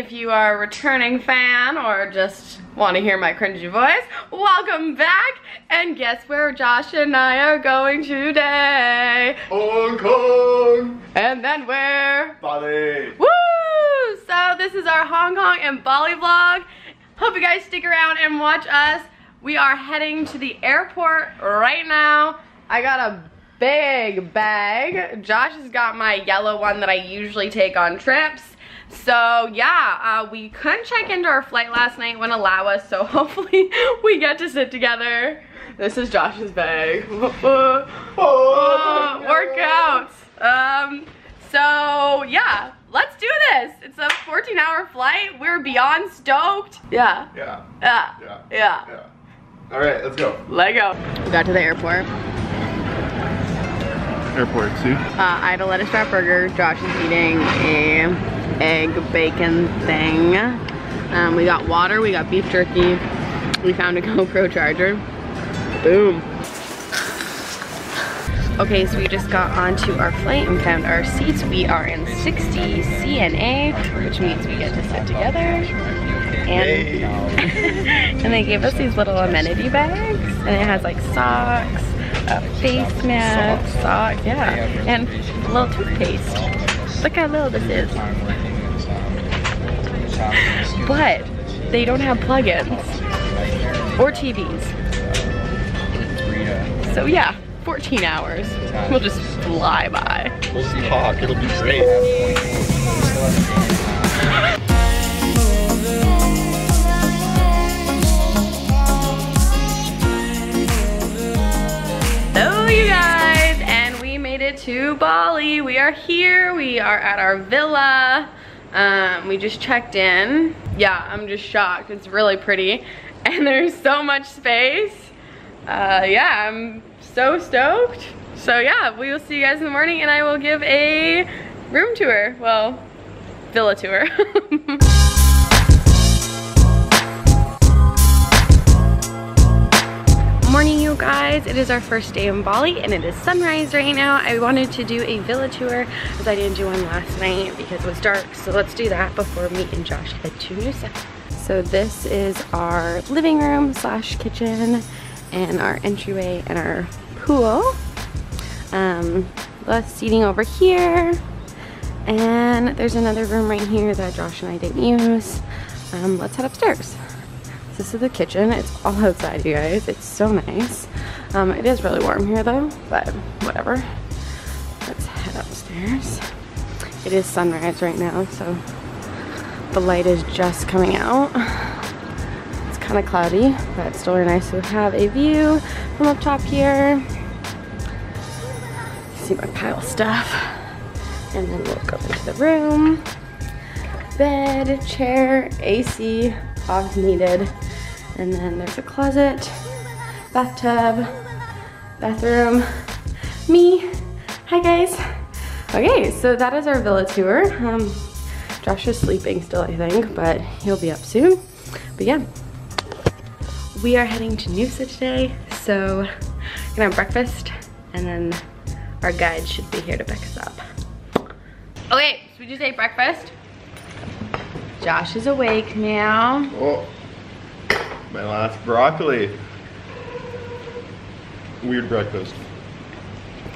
if you are a returning fan or just want to hear my cringy voice, welcome back. And guess where Josh and I are going today? Hong Kong! And then where? Bali! Woo! So this is our Hong Kong and Bali vlog. Hope you guys stick around and watch us. We are heading to the airport right now. I got a big bag. Josh has got my yellow one that I usually take on trips. So yeah, we couldn't check into our flight last night, wouldn't allow us, so hopefully we get to sit together. This is Josh's bag. Workouts. So yeah, let's do this. It's a 14-hour flight. We're beyond stoked. Yeah. All right, let's go. Let go. We got to the airport. Airport, see? I had a lettuce wrap burger. Josh is eating a egg bacon thing. We got water, we got beef jerky. We found a GoPro charger. Boom. Okay, so we just got onto our flight and found our seats. We are in 60 CNA, which means we get to sit together. And, and they gave us these little amenity bags, and it has like socks, a face mask, socks, yeah, and a little toothpaste. Look how little this is. But they don't have plugins or TVs. So yeah, 14 hours. We'll just fly by. We'll see Hawk, it'll be great. To Bali. We are here. We are at our villa. We just checked in. Yeah, I'm just shocked. It's really pretty and there's so much space. Yeah, I'm so stoked. So yeah, we will see you guys in the morning and I will give a room tour. Well, villa tour. Morning, you guys. It is our first day in Bali and it is sunrise right now. I wanted to do a villa tour as I didn't do one last night because it was dark, so let's do that before me and Josh head to Nusa. So this is our living room slash kitchen and our entryway and our pool. Less seating over here, and there's another room right here that Josh and I didn't use. Let's head upstairs. This is the kitchen. It's all outside, you guys. It's so nice. It is really warm here though, but whatever. Let's head upstairs. It is sunrise right now, so the light is just coming out. It's kind of cloudy, but it's still really nice to have a view from up top here. See my pile of stuff. And then we'll go into the room. Bed, chair, AC, off needed. And then there's a closet, bathtub, bathroom, me. Hi guys. Okay, so that is our villa tour. Josh is sleeping still, I think, but he'll be up soon. But yeah, we are heading to Nusa today, so we're gonna have breakfast and then our guide should be here to pick us up. Okay, so we just ate breakfast. Josh is awake now. Oh, my last broccoli. Weird breakfast.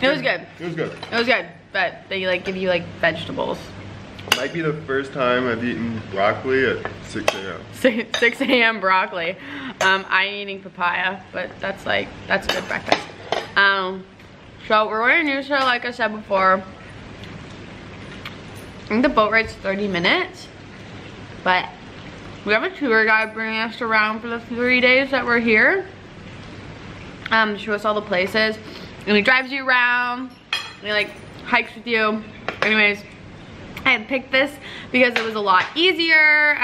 It was good. It was good. It was good, but they like give you like vegetables. Might be the first time I've eaten broccoli at 6 a.m. 6 a.m. broccoli. I'm eating papaya, but that's good breakfast. So we're going to Nusa, like I said before. I think the boat ride's 30 minutes. But we have a tour guide bringing us around for the 3 days that we're here. To show us all the places. And he drives you around. And he like hikes with you. Anyways, I had picked this because it was a lot easier.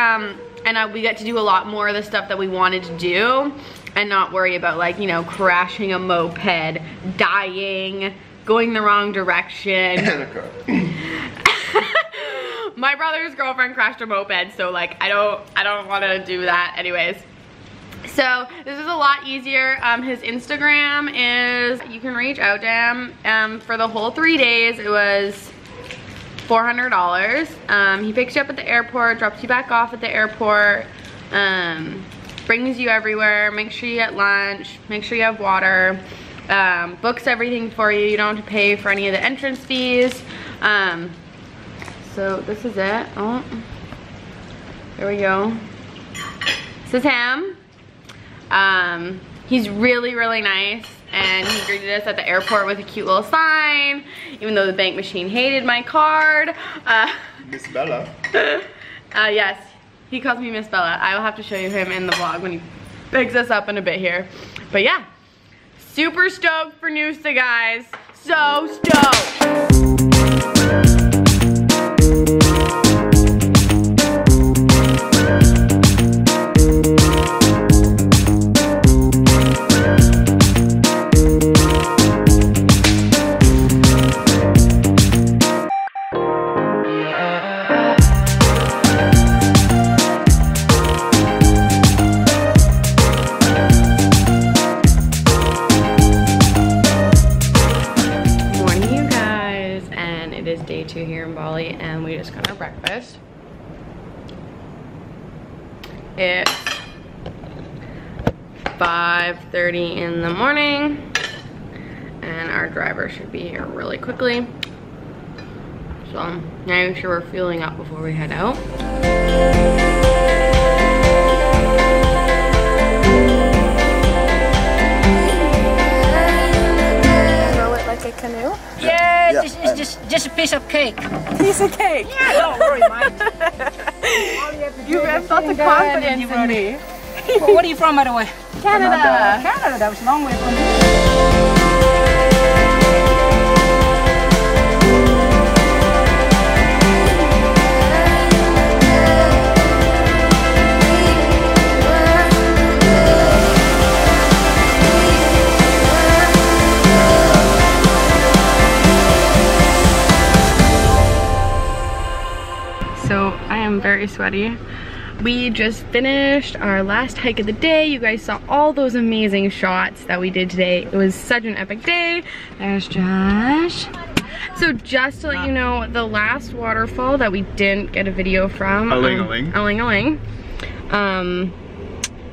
And we get to do a lot more of the stuff that we wanted to do. And not worry about like, you know, crashing a moped, dying, going the wrong direction. My brother's girlfriend crashed a moped, so like I don't want to do that anyways. So this is a lot easier. His Instagram is, you can reach out to him. For the whole 3 days it was $400. He picks you up at the airport, drops you back off at the airport, brings you everywhere, makes sure you get lunch, make sure you have water, books everything for you. You don't have to pay for any of the entrance fees. So this is it. Oh, there we go. This is him. He's really, really nice, and he greeted us at the airport with a cute little sign, even though the bank machine hated my card. Miss Bella. Yes, he calls me Miss Bella. I will have to show you him in the vlog when he picks us up in a bit here. But yeah, super stoked for Nusa, guys. So stoked. Day 2 here in Bali, and we just got our breakfast. It's 5:30 in the morning, and our driver should be here really quickly. So make sure we're fueling up before we head out. Roll it like a canoe? Yeah, it's just a piece of cake. Piece of cake? Yeah, don't worry, mate. You have lots of confidence in me. Well, where are you from, by the way? Canada. Canada, that was a long way from here. Very sweaty. We just finished our last hike of the day. You guys saw all those amazing shots that we did today. It was such an epic day. There's Josh. So just to let you know, the last waterfall that we didn't get a video from, Aling-a-ling.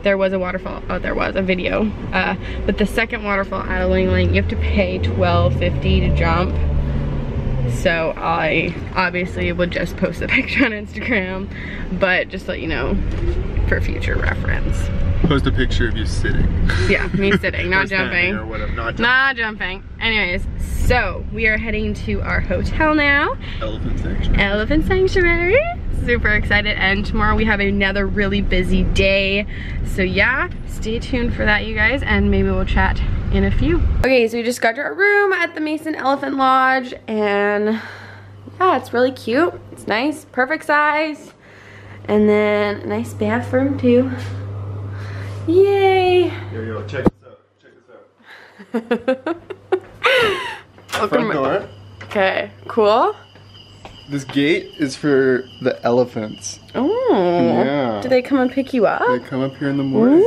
there was a waterfall. Oh, there was a video. But the second waterfall at Aling-a-ling, you have to pay $12.50 to jump. So I obviously would just post a picture on Instagram, but just to let you know for future reference. Post a picture of you sitting. Yeah, me sitting, not jumping. Or whatever, not jumping. Anyways, so we are heading to our hotel now. Elephant Sanctuary. Elephant Sanctuary. Super excited, and tomorrow we have another really busy day. So yeah, stay tuned for that, you guys, and maybe we'll chat in a few. Okay, so we just got to our room at the Mason Elephant Lodge, and yeah, it's really cute. It's nice, perfect size, and then a nice bathroom too. Yay! Yo, check this out. Check this out. Front door. Okay, cool. This gate is for the elephants. Oh. Yeah. Do they come and pick you up? They come up here in the morning.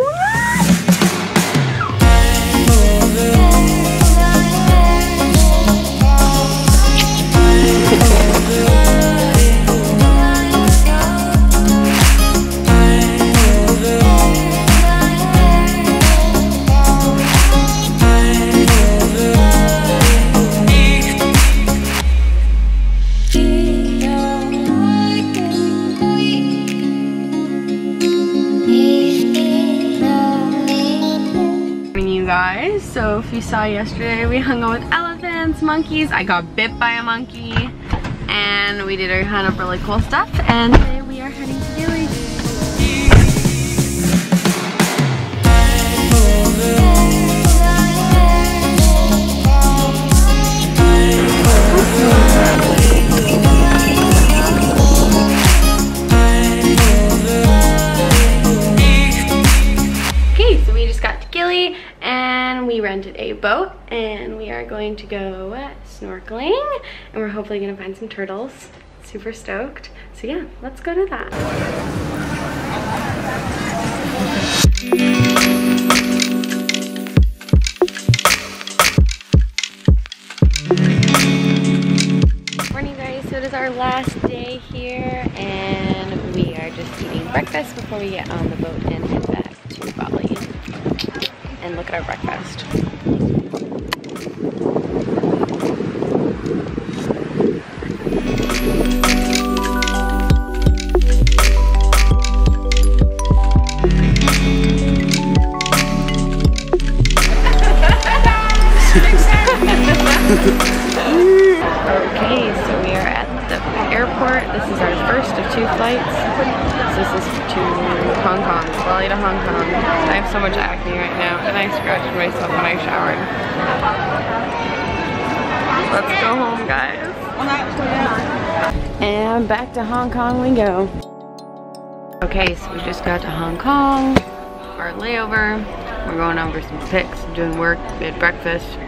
So if you saw yesterday, we hung out with elephants, monkeys. I got bit by a monkey, and we did a ton of really cool stuff. And today we are heading to Gili. Okay, so we just got to Gili, and we rented a boat, and we are going to go snorkeling, and we're hopefully gonna find some turtles. Super stoked. So yeah, let's go to that. Morning guys, so it is our last day here, and we are just eating breakfast before we get on the boat and head back to Bali. And look at our breakfast. Okay, so we are at the airport. This is our first of 2 flights. This is to Hong Kong, Bali to Hong Kong. I have so much acne right now, and I scratched myself when I showered. Let's go home, guys. And back to Hong Kong we go. Okay, so we just got to Hong Kong, our layover. We're going over some pics, doing work, we had breakfast.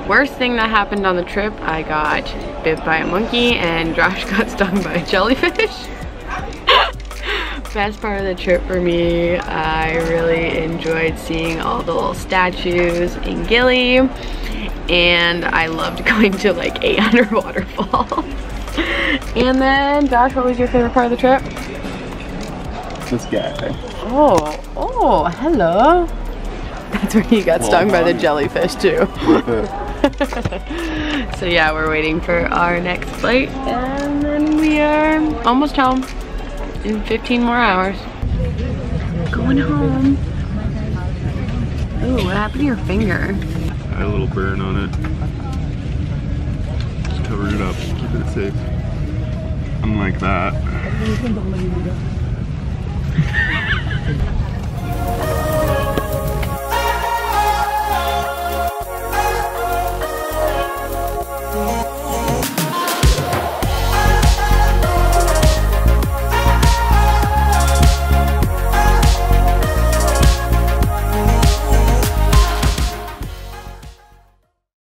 Worst thing that happened on the trip, I got bit by a monkey and Josh got stung by a jellyfish. Best part of the trip for me, I really enjoyed seeing all the little statues in Gili, and I loved going to like 800 waterfalls. And then, Josh, what was your favorite part of the trip? This guy. Oh, hello. That's where he got stung by the jellyfish too. So yeah, we're waiting for our next flight, and then we are almost home in 15 more hours. Going home. Ooh, what happened to your finger? I had a little burn on it. Just cover it up, keep it safe. Unlike that.